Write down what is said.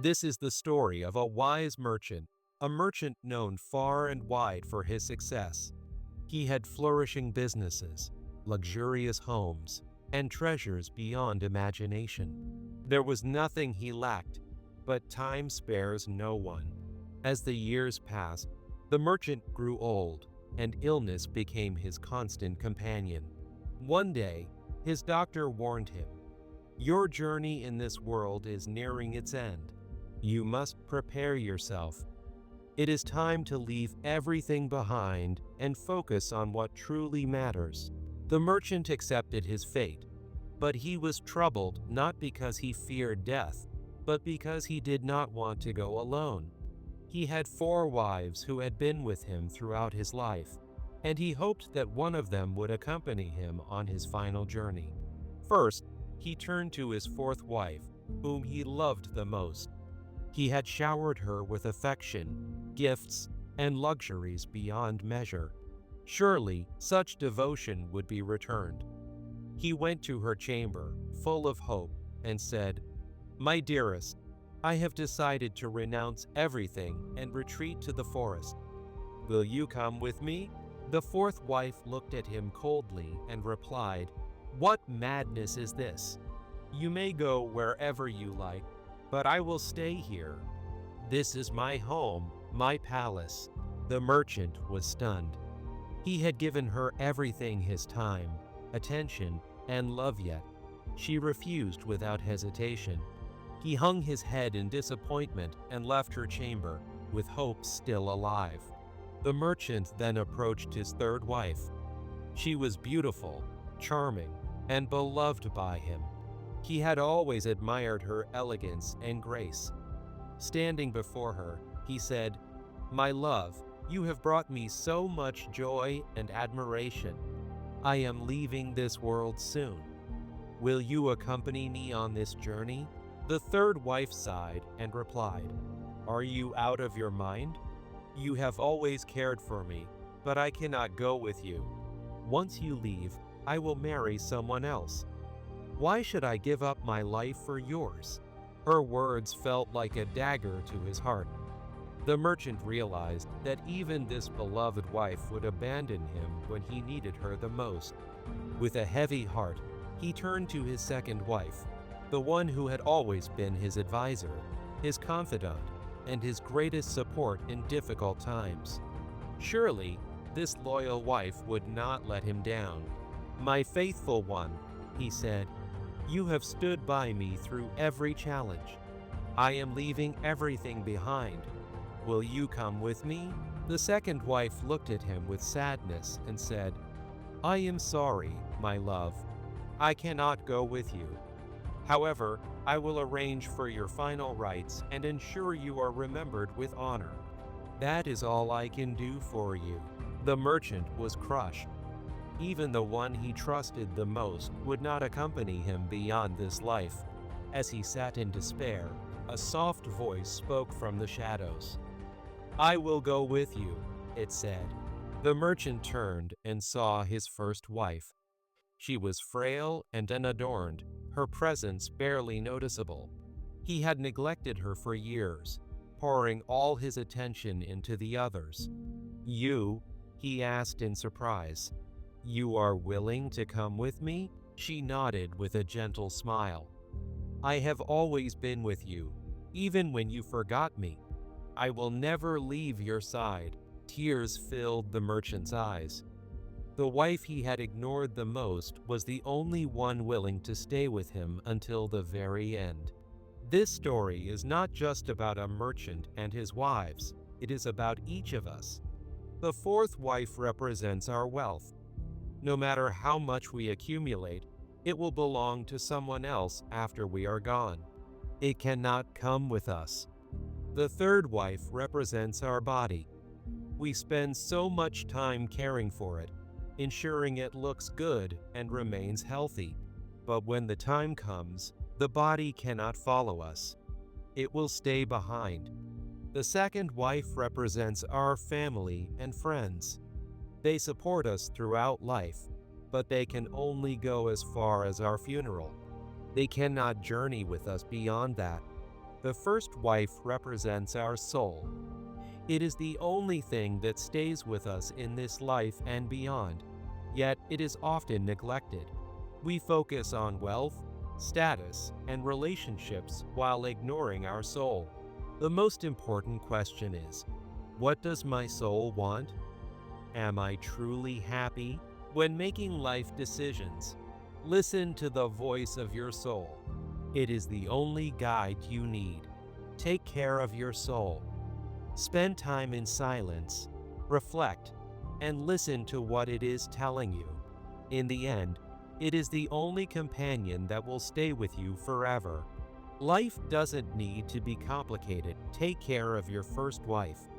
This is the story of a merchant known far and wide for his success. He had flourishing businesses, luxurious homes, and treasures beyond imagination. There was nothing he lacked, but time spares no one. As the years passed, the merchant grew old, and illness became his constant companion. One day, his doctor warned him, "Your journey in this world is nearing its end. You must prepare yourself. It is time to leave everything behind and focus on what truly matters." The merchant accepted his fate, but he was troubled not because he feared death, but because he did not want to go alone. He had 4 wives who had been with him throughout his life, and he hoped that one of them would accompany him on his final journey. First, he turned to his 4th wife, whom he loved the most. He had showered her with affection, gifts, and luxuries beyond measure. Surely, such devotion would be returned. He went to her chamber, full of hope, and said, "My dearest, I have decided to renounce everything and retreat to the forest. Will you come with me?" The 4th wife looked at him coldly and replied, "What madness is this? You may go wherever you like, but I will stay here. This is my home, my palace." The merchant was stunned. He had given her everything, his time, attention, and love, yet she refused without hesitation. He hung his head in disappointment and left her chamber, with hope still alive. The merchant then approached his 3rd wife. She was beautiful, charming, and beloved by him. He had always admired her elegance and grace. Standing before her, he said, "My love, you have brought me so much joy and admiration. I am leaving this world soon. Will you accompany me on this journey?" The 3rd wife sighed and replied, "Are you out of your mind? You have always cared for me, but I cannot go with you. Once you leave, I will marry someone else. Why should I give up my life for yours?" Her words felt like a dagger to his heart. The merchant realized that even this beloved wife would abandon him when he needed her the most. With a heavy heart, he turned to his 2nd wife, the one who had always been his advisor, his confidant, and his greatest support in difficult times. Surely, this loyal wife would not let him down. "My faithful one," he said, "you have stood by me through every challenge. I am leaving everything behind. Will you come with me?" The 2nd wife looked at him with sadness and said, "I am sorry, my love. I cannot go with you. However, I will arrange for your final rites and ensure you are remembered with honor. That is all I can do for you." The merchant was crushed. Even the one he trusted the most would not accompany him beyond this life. As he sat in despair, a soft voice spoke from the shadows. "I will go with you," it said. The merchant turned and saw his 1st wife. She was frail and unadorned, her presence barely noticeable. He had neglected her for years, pouring all his attention into the others. "You?" he asked in surprise. "You are willing to come with me?" She nodded with a gentle smile. "I have always been with you, even when you forgot me. I will never leave your side." Tears filled the merchant's eyes. The wife he had ignored the most was the only one willing to stay with him until the very end. This story is not just about a merchant and his wives, it is about each of us. The 4th wife represents our wealth. No matter how much we accumulate, it will belong to someone else after we are gone. It cannot come with us. The 3rd wife represents our body. We spend so much time caring for it, ensuring it looks good and remains healthy. But when the time comes, the body cannot follow us. It will stay behind. The 2nd wife represents our family and friends. They support us throughout life, but they can only go as far as our funeral. They cannot journey with us beyond that. The first wife represents our soul. It is the only thing that stays with us in this life and beyond, yet it is often neglected. We focus on wealth, status, and relationships while ignoring our soul. The most important question is, what does my soul want? Am I truly happy? When making life decisions, listen to the voice of your soul. It is the only guide you need. Take care of your soul. Spend time in silence, reflect, and listen to what it is telling you. In the end, it is the only companion that will stay with you forever. Life doesn't need to be complicated. Take care of your first wife.